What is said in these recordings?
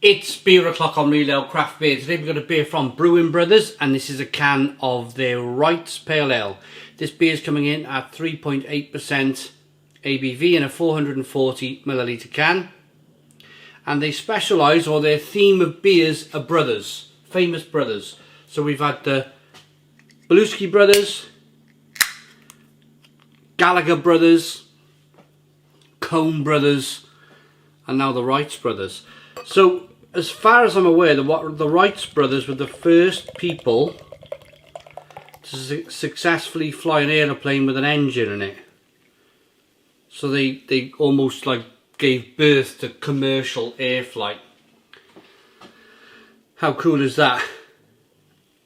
It's beer o'clock on Real Ale Craft Beer. Today we've got a beer from Brewing Brothers, and this is a can of their Wrights Pale Ale. This beer is coming in at 3.8% ABV in a 440ml can. And they specialise, or their theme of beers are brothers, famous brothers. So we've had the Belushi brothers, Gallagher brothers, Cohn brothers, and now the Wrights brothers. So, as far as I'm aware, the Wrights brothers were the first people to successfully fly an aeroplane with an engine in it. So they almost like gave birth to commercial air flight. How cool is that?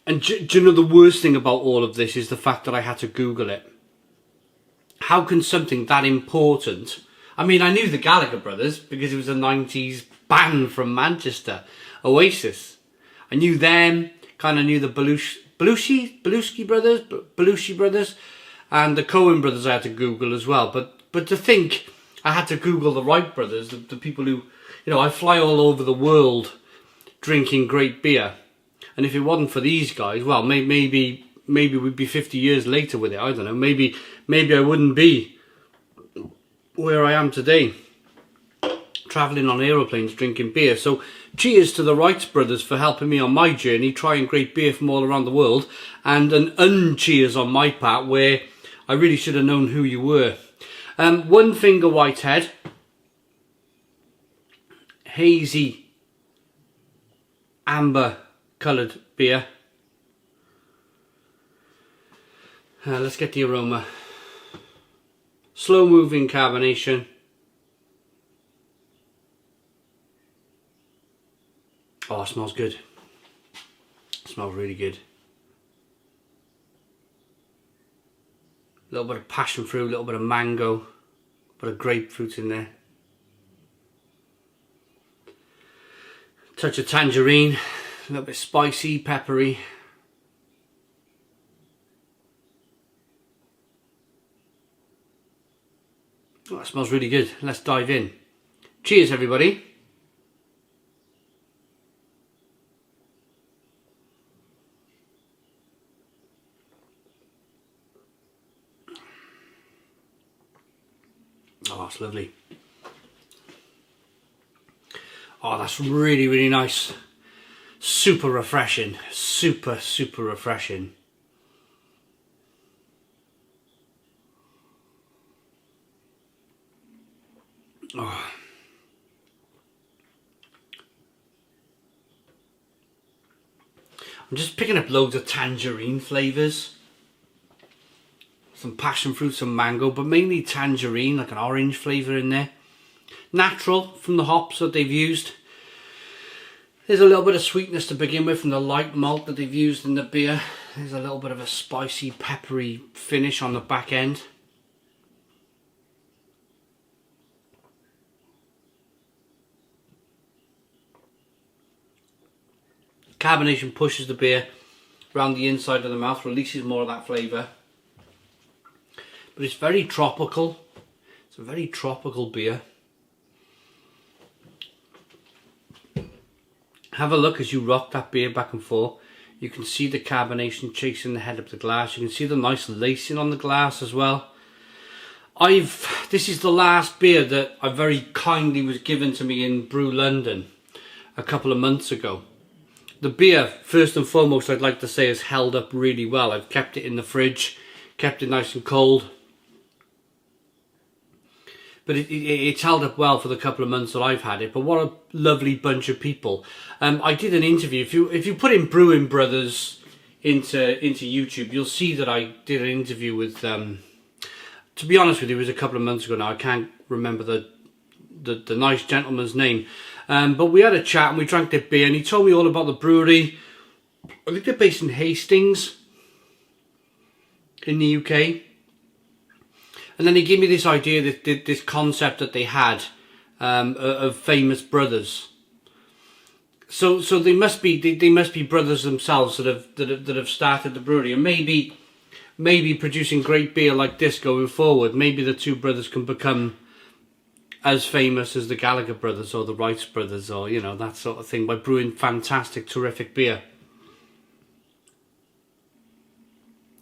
And do you know the worst thing about all of this is the fact that I had to Google it. How can something that important... I mean, I knew the Gallagher brothers because it was a 90s band from Manchester, Oasis. I knew them, kind of knew the Belushi brothers, and the Cohen brothers I had to Google as well. But to think I had to Google the Wright brothers, the people who, you know, I fly all over the world drinking great beer. And if it wasn't for these guys, well, maybe we'd be 50 years later with it. I don't know. Maybe I wouldn't be where I am today, travelling on aeroplanes drinking beer. So cheers to the Wrights brothers for helping me on my journey trying great beer from all around the world, and an uncheers on my part where I really should have known who you were. One Finger Whitehead, hazy amber coloured beer. Let's get the aroma. Slow moving carbonation. Oh, it smells good. It smells really good. A little bit of passion fruit, a little bit of mango, a bit of grapefruit in there. Touch of tangerine, a little bit spicy, peppery. Oh, that smells really good. Let's dive in. Cheers, everybody. Oh, that's lovely. Oh, that's really, really nice. Super refreshing. Super refreshing. Oh. I'm just picking up loads of tangerine flavours. Some passion fruit, some mango, but mainly tangerine, like an orange flavour in there. Natural from the hops that they've used. There's a little bit of sweetness to begin with from the light malt that they've used in the beer. There's a little bit of a spicy, peppery finish on the back end. Carbonation pushes the beer around the inside of the mouth, releases more of that flavour. But it's very tropical. It's a very tropical beer. Have a look as you rock that beer back and forth. You can see the carbonation chasing the head up the glass. You can see the nice lacing on the glass as well. This is the last beer that I very kindly was given to me in Brew London a couple of months ago. The beer, first and foremost, I'd like to say has held up really well. I've kept it in the fridge, kept it nice and cold. But it's held up well for the couple of months that I've had it. But what a lovely bunch of people. I did an interview. If you put in Brewing Brothers into YouTube, you'll see that I did an interview with, to be honest with you, it was a couple of months ago now. I can't remember the nice gentleman's name. But we had a chat and we drank their beer, and he told me all about the brewery. I think they're based in Hastings in the UK. And then he gave me this idea, this concept that they had of famous brothers. So they must be brothers themselves that have started the brewery, and maybe producing great beer like this going forward. Maybe the two brothers can become as famous as the Gallagher brothers or the Wrights brothers, or, you know, that sort of thing, by brewing fantastic, terrific beer.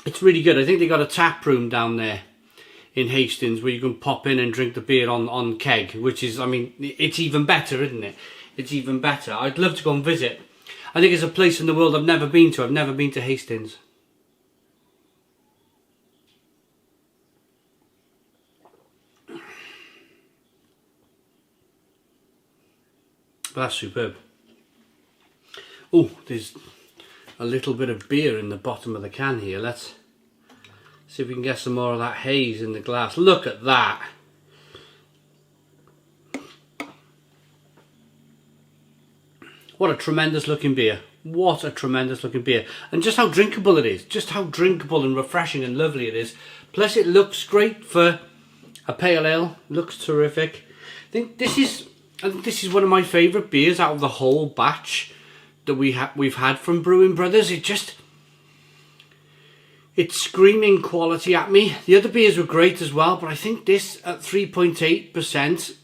It's really good. I think they got a tap room down there in Hastings where you can pop in and drink the beer on keg, which is, I mean, it's even better, isn't it? It's even better. I'd love to go and visit. I think it's a place in the world I've never been to. I've never been to Hastings. But that's superb. Oh, there's a little bit of beer in the bottom of the can here. Let's see if we can get some more of that haze in the glass. Look at that. What a tremendous looking beer. What a tremendous looking beer. And just how drinkable it is. Just how drinkable and refreshing and lovely it is. Plus it looks great for a pale ale. Looks terrific. I think this is one of my favourite beers out of the whole batch that we've had from Brewing Brothers. It's screaming quality at me. The other beers were great as well, but I think this at 3.8%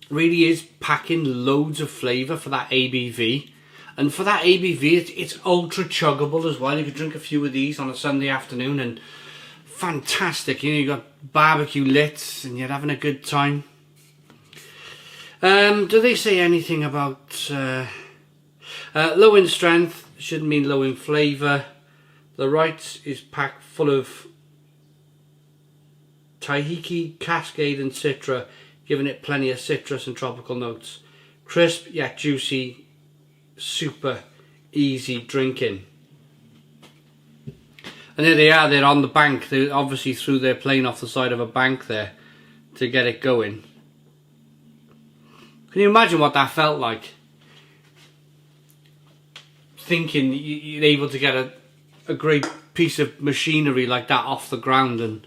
really is packing loads of flavour for that ABV. And for that ABV, it's ultra chuggable as well. You could drink a few of these on a Sunday afternoon and fantastic. You know, you got barbecue lit and you're having a good time. Do they say anything about low in strength? Shouldn't mean low in flavour. The Wrights is packed full of Tahiki, Cascade and Citra, giving it plenty of citrus and tropical notes. Crisp yet juicy, super easy drinking. And there they are, they're on the bank. They obviously threw their plane off the side of a bank there to get it going. Can you imagine what that felt like? Thinking you're able to get a great piece of machinery like that off the ground, and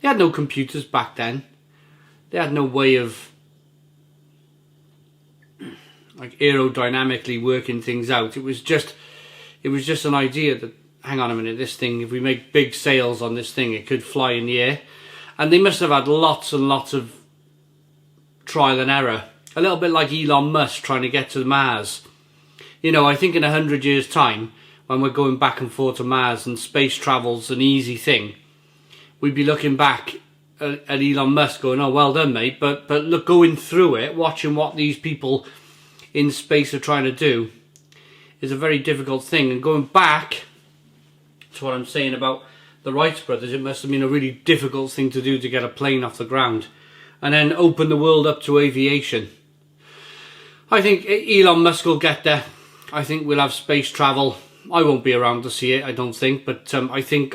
they had no computers back then. They had no way of like aerodynamically working things out. It was just an idea that, hang on a minute, this thing, if we make big sails on this thing, it could fly in the air. And they must have had lots and lots of trial and error. A little bit like Elon Musk trying to get to Mars. You know, I think in 100 years' time, when we're going back and forth to Mars and space travel's an easy thing, we'd be looking back at Elon Musk going, oh, well done, mate. But look, going through it, watching what these people in space are trying to do is a very difficult thing. And going back to what I'm saying about the Wrights brothers, it must have been a really difficult thing to do to get a plane off the ground and then open the world up to aviation. I think Elon Musk will get there. I think we'll have space travel. I won't be around to see it, I don't think, but I think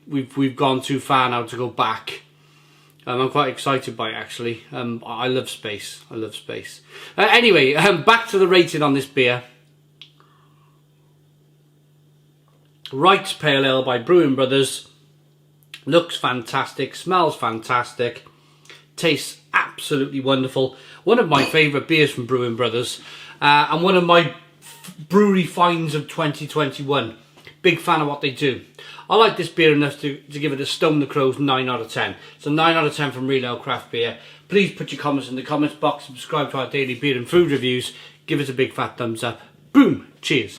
we've gone too far now to go back. I'm quite excited by it, actually. I love space. I love space. Anyway, back to the rating on this beer. Wrights Pale Ale by Brewing Brothers. Looks fantastic, smells fantastic, tastes absolutely wonderful. One of my favourite beers from Brewing Brothers, and one of my brewery finds of 2021. Big fan of what they do. I like this beer enough to give it a Stone the Crows 9 out of 10. So 9 out of 10 from Real Ale Craft Beer. Please put your comments in the comments box, subscribe to our daily beer and food reviews, give us a big fat thumbs up. Boom! Cheers!